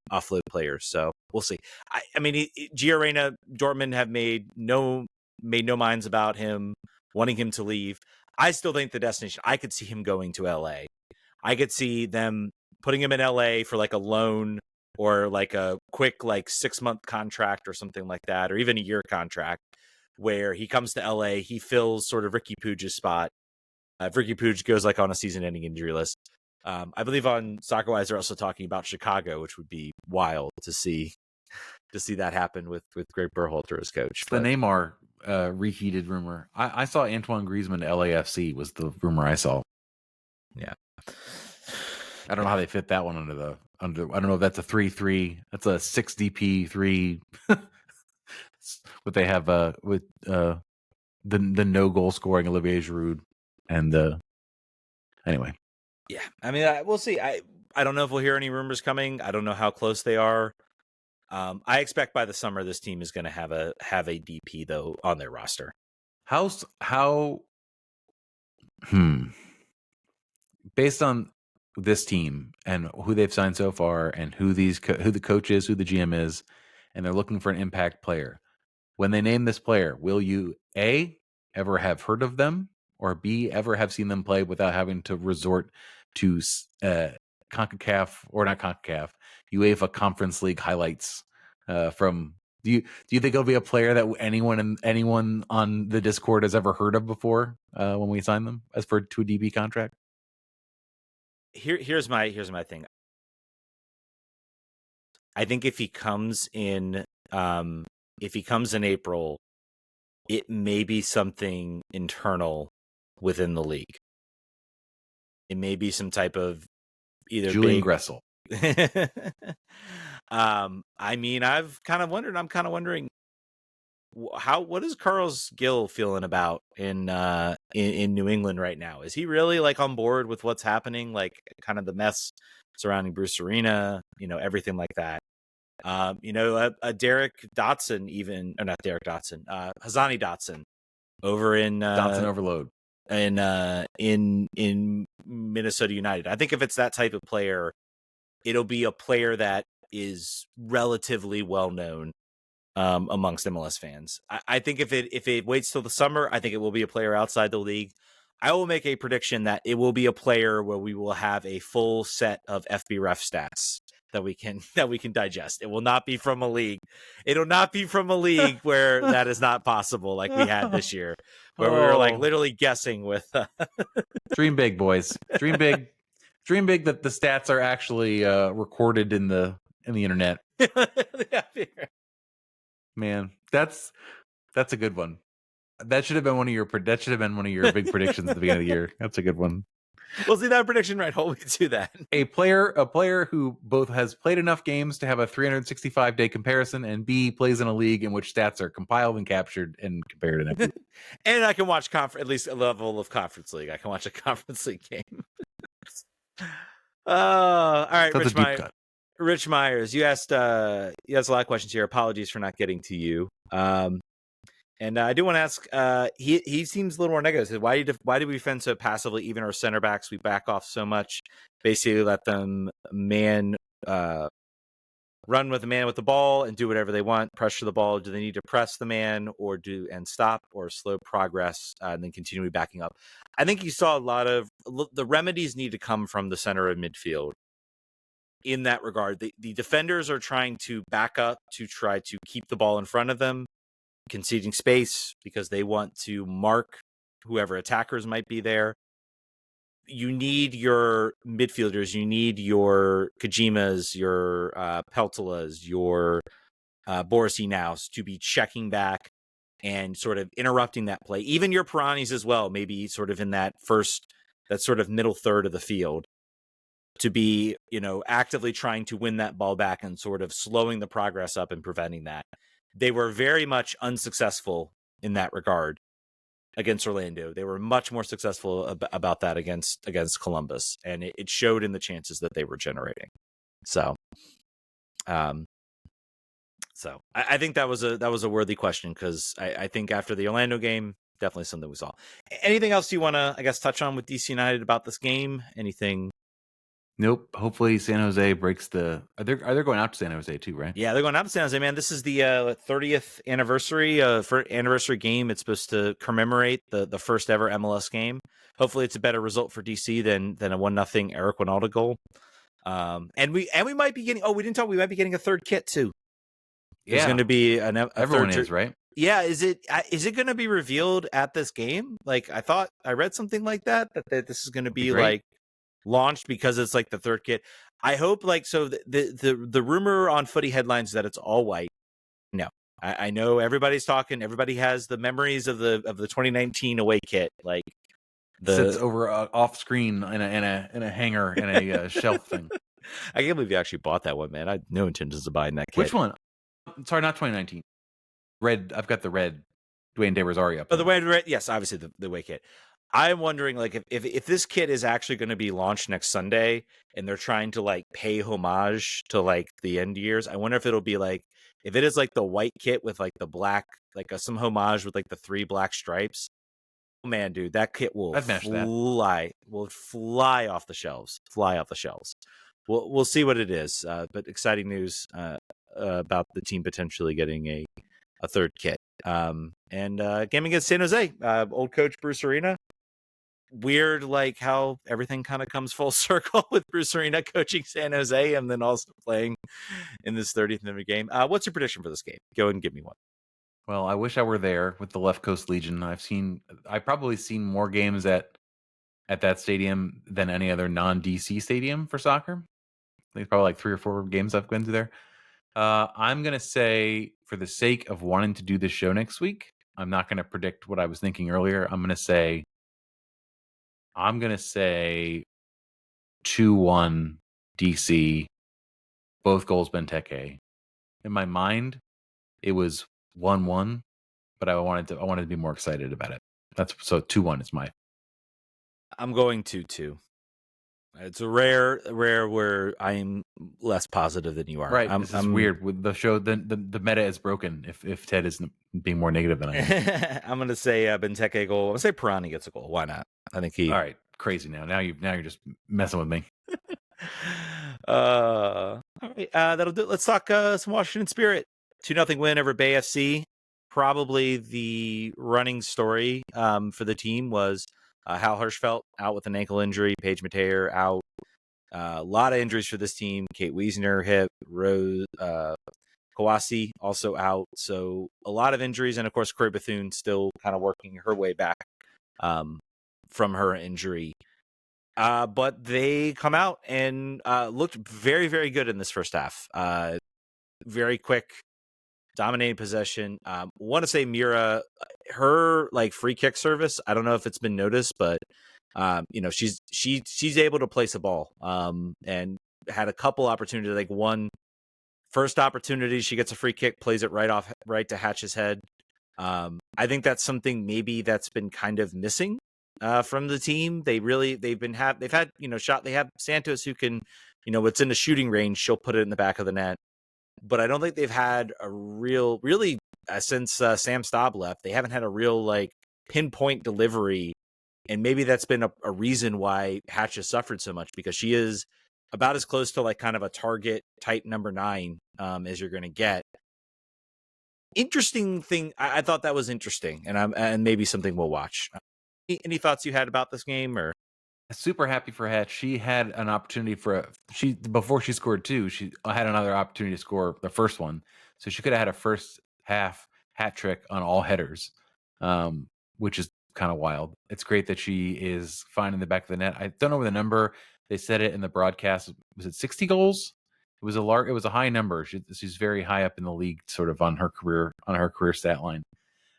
players. So we'll see. I mean, Gio Reyna, Dortmund have made no minds about him, wanting him to leave. I still think the destination, I could see him going to LA. I could see them putting him in LA for like a loan or like a quick like 6-month contract or something like that, or even a year contract where he comes to LA, he fills sort of Ricky Puig's spot. If Ricky Puig goes like on a season-ending injury list. I believe on SoccerWise they're also talking about Chicago, which would be wild to see that happen with Greg Berhalter as coach. The Neymar reheated rumor. I saw Antoine Griezmann to LAFC was the rumor I saw. Yeah. I don't know how they fit that one under. I don't know if that's a 3-3. That's a 6 DP 3. What they have with the no goal scoring Olivier Giroud and anyway. Yeah, I mean we'll see. I don't know if we'll hear any rumors coming. I don't know how close they are. I expect by the summer this team is going to have a DP though on their roster. How Based on this team and who they've signed so far, and who the coach is, who the GM is, and they're looking for an impact player. When they name this player, will you A, ever have heard of them, or B, ever have seen them play without having to resort to CONCACAF, or not CONCACAF, UEFA Conference League highlights from? Do you think it'll be a player that anyone on the Discord has ever heard of before when we sign them to a DB contract? Here's my thing. I think if he comes in April, it may be something internal within the league. It may be some type of either Julian big Gressel. I mean, I'm kind of wondering what is Carlos Gill feeling about in New England right now? Is he really like on board with what's happening, like kind of the mess surrounding Bruce Arena, everything like that? A Derek Dotson, or not Derek Dotson, Hazani Dotson over in Dotson overload in Minnesota United. I think if it's that type of player, it'll be a player that is relatively well known amongst MLS fans. I think if it waits till the summer, I think it will be a player outside the league. I will make a prediction that it will be a player where we will have a full set of FBref stats that we can digest. It will not be from a league. It'll not be from a league where that is not possible, like we had this year, where we were like literally guessing with. Dream big, boys. Dream big. Dream big that the stats are actually recorded in the internet. Man, that's a good one. That should have been one of your big predictions at the beginning of the year. That's a good one. We'll see that prediction right. Hold me to that. A player who both has played enough games to have a 365-day comparison, and B, plays in a league in which stats are compiled and captured and compared in every. And I can watch at least a level of conference league. I can watch a conference league game. All right, Rich Myers, you asked a lot of questions here. Apologies for not getting to you. And I do want to ask, he seems a little more negative. Why do we defend so passively? Even our center backs, we back off so much. Basically, let them run with the man with the ball and do whatever they want. Pressure the ball. Do they need to press the man and stop or slow progress and then continue backing up? I think you saw a lot of the remedies need to come from the center of midfield. In that regard, the defenders are trying to back up to try to keep the ball in front of them, conceding space because they want to mark whoever attackers might be there. You need your midfielders, you need your Kojimas, your Peltolas, your Boris Inaus to be checking back and sort of interrupting that play. Even your Piranis as well, maybe sort of in that sort of middle third of the field, to be, actively trying to win that ball back and sort of slowing the progress up and preventing that. They were very much unsuccessful in that regard against Orlando. They were much more successful about that against Columbus, and it showed in the chances that they were generating. So, I think that was a worthy question, because I think after the Orlando game, definitely something we saw. Anything else you want to, I guess, touch on with DC United about this game? Anything? Nope. Hopefully San Jose breaks the. Are they going out to San Jose too, right? Yeah, they're going out to San Jose, man. This is the 30th anniversary for anniversary game. It's supposed to commemorate the first ever MLS game. Hopefully, it's a better result for DC than a 1-0 Eric Winalda goal. And we might be getting. Oh, we didn't talk. We might be getting a third kit too. There's going to be everyone is, right? Yeah, is it going to be revealed at this game? Like, I read something like that this is going to be like launched because it's like the third kit. I hope so the rumor on footy headlines is that it's all white. No, I know everybody's talking. Everybody has the memories of the 2019 away kit. Like sits over off screen in a hanger in a shelf thing. I can't believe you actually bought that one, man. I had no intentions of buying that kit. Which one? Sorry, not 2019. Red. I've got the red Dwayne De Rosario up. Oh, the red. Yes, obviously the away kit. I'm wondering, like, if this kit is actually going to be launched next Sunday, and they're trying to like pay homage to like the end years. I wonder if it'll be like, if it is like the white kit with like the black, like some homage with like the 3 black stripes. man, dude, that kit will I'd mash that. fly off the shelves. Fly off the shelves. We'll see what it is. But exciting news about the team potentially getting a third kit. And game against San Jose, old coach Bruce Arena. Weird, like how everything kind of comes full circle with Bruce Arena coaching San Jose and then also playing in this 30th minute game. What's your prediction for this game? Go ahead and give me one. Well, I wish I were there with the Left Coast Legion. I've probably seen more games at that stadium than any other non-DC stadium for soccer. I think probably like 3 or 4 games I've been to there. I'm gonna say, for the sake of wanting to do this show next week, I'm not gonna predict what I was thinking earlier. I'm gonna say 2-1 DC. Both goals Benteke. In my mind, it was 1-1, but I wanted to be more excited about it. That's so 2-1 is my. I'm going 2-2. It's a rare where I'm less positive than you are. Right. This is weird with the show. The meta is broken if Ted is being more negative than I am. I'm going to say Benteke goal. I'm going to say Pirani gets a goal. Why not? I think he. All right. Crazy now. Now you're just messing with me. All right. That'll do it. Let's talk some Washington Spirit. 2-0 win over Bay FC. Probably the running story for the team was Hal Hirschfeld out with an ankle injury. Paige Mateer out. A lot of injuries for this team. Kate Wiesner hip. Rose Kawasi also out. So a lot of injuries. And of course, Corey Bethune still kind of working her way back from her injury. But they come out and looked very, very good in this first half. Very quick, dominating possession. Want to say Mira, her like free kick service. I don't know if it's been noticed, but she's able to place a ball. And had a couple opportunities. Like one first opportunity, she gets a free kick, plays it right to Hatch's head. I think that's something maybe that's been kind of missing from the team. They have Santos who can, what's in the shooting range, she'll put it in the back of the net. But I don't think they've had a really since Sam Staub left, they haven't had a real like pinpoint delivery. And maybe that's been a reason why Hatch has suffered so much, because she is about as close to like kind of a target type number 9 as you're going to get. Interesting thing. I thought that was interesting, and maybe something we'll watch. Any thoughts you had about this game? Or Super happy for Hatch. She had an opportunity before she scored 2. She had another opportunity to score the first one, so she could have had a first half hat trick on all headers, which is kind of wild. It's great that she is finding the back of the net. I don't know the number. They said it in the broadcast. Was it 60 goals? It was a high number. She's very high up in the league, sort of on her career stat line.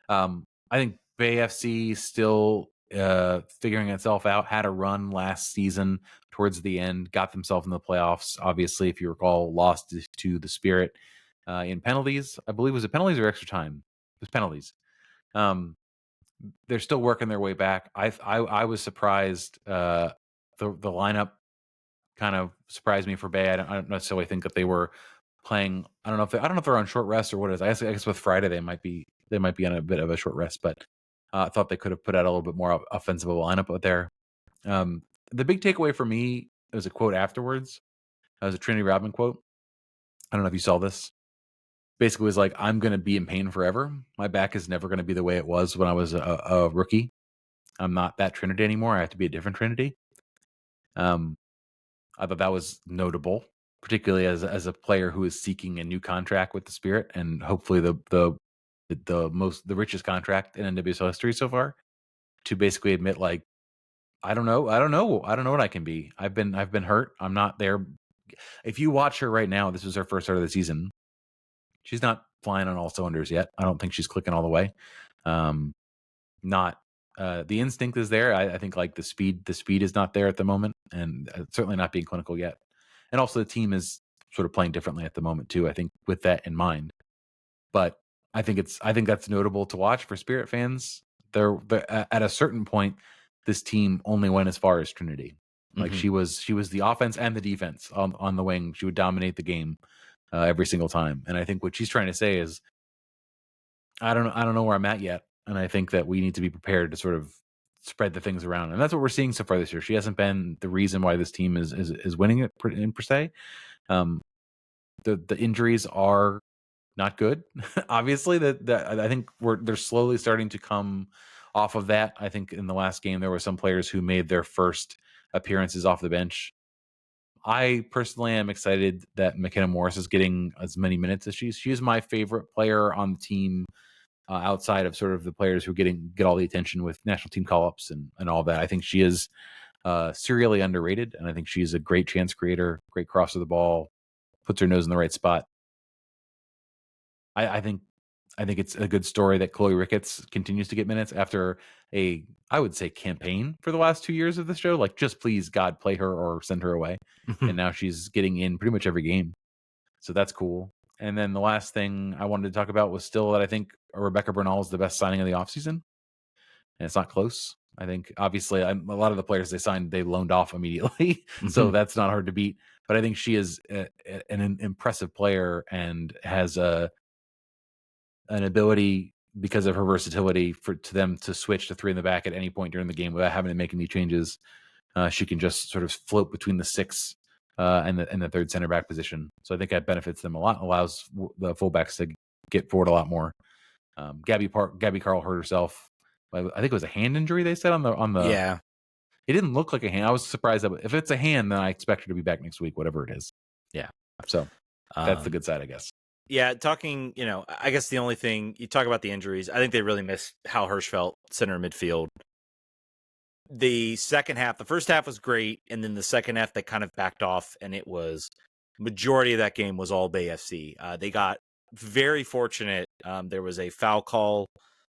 I think Bay FC still figuring itself out. Had a run last season towards the end, got themselves in the playoffs. Obviously, if you recall, lost to the Spirit in penalties. I believe, was it penalties or extra time? It was penalties. They're still working their way back. I was surprised. The lineup kind of surprised me for Bay. I don't necessarily think that they were playing. I don't know if they're on short rest or what it is. I guess with Friday they might be on a bit of a short rest, but I thought they could have put out a little bit more offensive lineup out there. The big takeaway for me, it was a quote afterwards. It was a Trinity Rodman quote. I don't know if you saw this. Basically, it was like, "I'm going to be in pain forever. My back is never going to be the way it was when I was a rookie. I'm not that Trinity anymore. I have to be a different Trinity." I thought that was notable, particularly as a player who is seeking a new contract with the Spirit, and hopefully the richest contract in NWSL history so far. To basically admit, like, I don't know what I can be. I've been hurt. I'm not there. If you watch her right now, this was her first start of the season. She's not flying on all cylinders yet. I don't think she's clicking all the way. The instinct is there. I think like the speed is not there at the moment, and certainly not being clinical yet. And also the team is sort of playing differently at the moment too, I think, with that in mind. But I think that's notable to watch for Spirit fans. They're at a certain point, this team only went as far as Trinity. Like she was the offense and the defense on the wing. She would dominate the game every single time. And I think what she's trying to say is, I don't know where I'm at yet. And I think that we need to be prepared to sort of spread the things around, and that's what we're seeing so far this year. She hasn't been the reason why this team is winning it per se. Um, the injuries are not good. Obviously, that I think they're slowly starting to come off of that. I think in the last game there were some players who made their first appearances off the bench. I personally am excited that McKenna Morris is getting as many minutes as she's my favorite player on the team, outside of sort of the players who get all the attention with national team call-ups and all that. I think she is serially underrated, and I think she's a great chance creator, great cross of the ball, puts her nose in the right spot. I think it's a good story that Chloe Ricketts continues to get minutes after I would say, campaign for the last 2 years of the show. Like, just please, God, play her or send her away. And now she's getting in pretty much every game. So that's cool. And then the last thing I wanted to talk about was still that I think Rebecca Bernal is the best signing of the offseason. And it's not close. I think, obviously, a lot of the players they signed, they loaned off immediately. So that's not hard to beat. But I think she is an impressive player and has an ability, because of her versatility, to them to switch to three in the back at any point during the game without having to make any changes. She can just sort of float between the six and the third center back position. So I think that benefits them a lot, allows the fullbacks to get forward a lot more. Gabby Carl hurt herself. I think it was a hand injury, they said on the Yeah. It didn't look like a hand. I was surprised that if it's a hand, then I expect her to be back next week, whatever it is. Yeah. So that's the good side, I guess. Yeah, talking, I guess the only thing, you talk about the injuries, I think they really missed Hal Hirschfeld, center midfield. The second half, the first half was great, and then the second half, they kind of backed off, and it was, majority of that game was all Bay FC. They got very fortunate. There was a foul call,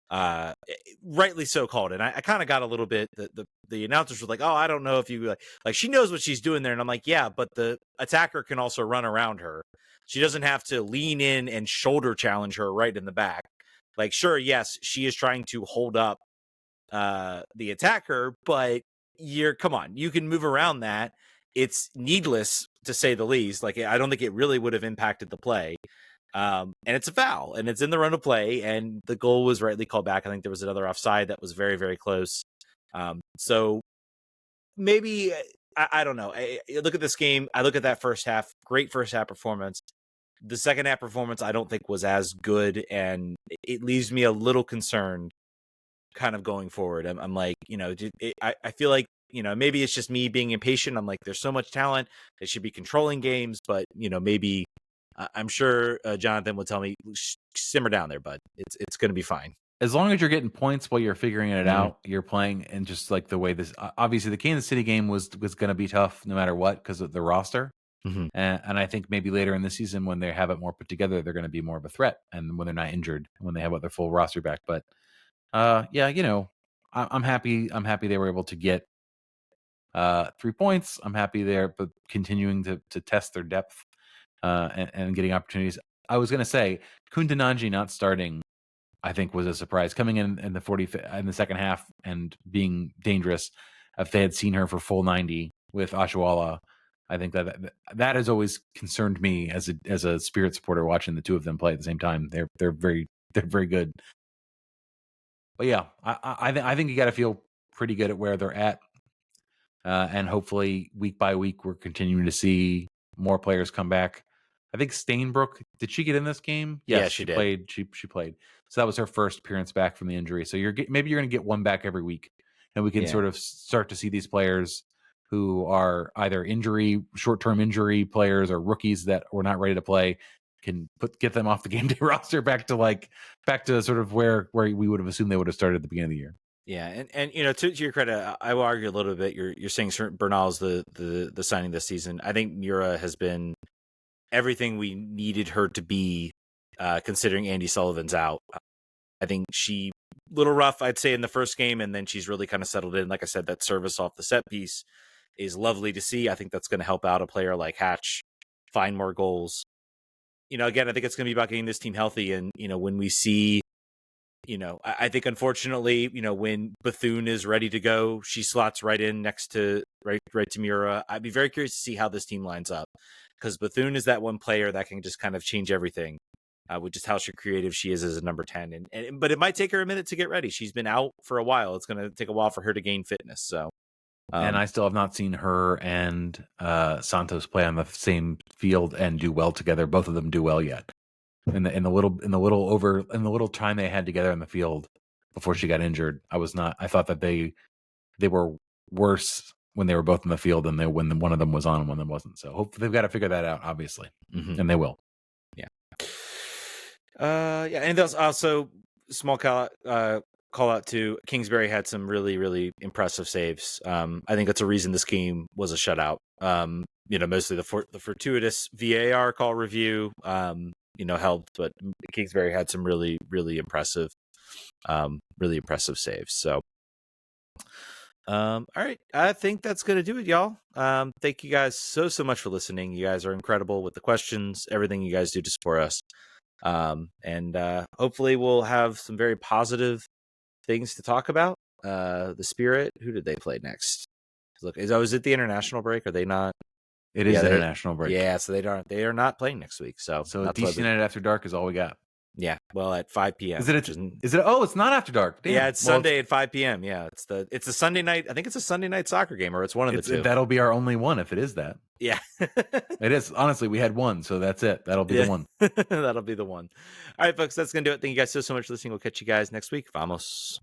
rightly so called, and I kind of got a little bit, the announcers were like, oh, I don't know if you, like she knows what she's doing there, and I'm like, yeah, but the attacker can also run around her. She doesn't have to lean in and shoulder challenge her right in the back. Like, sure, yes, she is trying to hold up the attacker, but come on, you can move around that. It's needless, to say the least. Like, I don't think it really would have impacted the play. And it's a foul, and it's in the run of play, and the goal was rightly called back. I think there was another offside that was very, very close. So maybe, I don't know. I look at this game, I look at that first half, great first half performance. The second half performance, I don't think was as good, and it leaves me a little concerned kind of going forward. I'm like, I feel like, maybe it's just me being impatient. I'm like, there's so much talent. They should be controlling games, but, maybe I'm sure Jonathan will tell me, simmer down there, bud. It's going to be fine. As long as you're getting points while you're figuring it out, you're playing, and just like the way this, obviously the Kansas City game was going to be tough no matter what because of the roster. And I think maybe later in the season when they have it more put together, they're going to be more of a threat, and when they're not injured, when they have their full roster back. But yeah, I'm happy. I'm happy they were able to get 3 points. I'm happy they're continuing to test their depth and getting opportunities. I was going to say Kundananji not starting, I think, was a surprise, coming in the second half and being dangerous. If they had seen her for full 90 with Oshuala, I think that has always concerned me as a Spirit supporter watching the two of them play at the same time. They're very good. But yeah, I think you got to feel pretty good at where they're at, and hopefully week by week we're continuing to see more players come back. I think Stainbrook, did she get in this game? Yes, Yeah, she did. played. She played. So that was her first appearance back from the injury. So maybe you're going to get one back every week, and we can sort of start to see these players who are either short-term injury players or rookies that were not ready to play, can get them off the game day roster back to sort of where we would have assumed they would have started at the beginning of the year. Yeah, and to your credit, I will argue a little bit. You're saying Bernal's the signing this season. I think Mura has been everything we needed her to be, considering Andy Sullivan's out. I think she little rough, I'd say, in the first game, and then she's really kind of settled in. Like I said, that service off the set piece is lovely to see. I think that's going to help out a player like Hatch find more goals. Again, I think it's going to be about getting this team healthy, and when we see. I think unfortunately, when Bethune is ready to go, she slots right in next to right to Mura. I'd be very curious to see how this team lines up, because Bethune is that one player that can just kind of change everything. with just how creative she is as a number 10. But it might take her a minute to get ready. She's been out for a while. It's going to take a while for her to gain fitness. So, and I still have not seen her and Santos play on the same field and do well together. Both of them do well yet. In the little time they had together in the field before she got injured, I thought that they were worse when they were both in the field than when one of them was on and one of them wasn't. So hopefully they've got to figure that out, obviously, and they will. Yeah. And there's also small call out to Kingsbury had some really, really impressive saves. I think that's a reason this game was a shutout. Mostly the fortuitous VAR call review, helped, but Kingsbury had some really, really impressive saves. So, all right, I think that's gonna do it, y'all. Thank you guys so much for listening. You guys are incredible with the questions, everything you guys do to support us. And hopefully we'll have some very positive things to talk about. The Spirit, who did they play next? Look, is it the international break? Are they not? It is international break. Yeah, so they are not playing next week. So DC United After Dark is all we got. Yeah, well, at 5 p.m. Is it? Oh, it's not After Dark. Damn. Yeah, it's Sunday at 5 p.m. Yeah, it's a Sunday night. I think it's a Sunday night soccer game, or it's one of the two. That'll be our only one if it is that. Yeah, it is. Honestly, we had one, so that's it. That'll be the one. That'll be the one. All right, folks, that's gonna do it. Thank you guys so much for listening. We'll catch you guys next week. Vamos.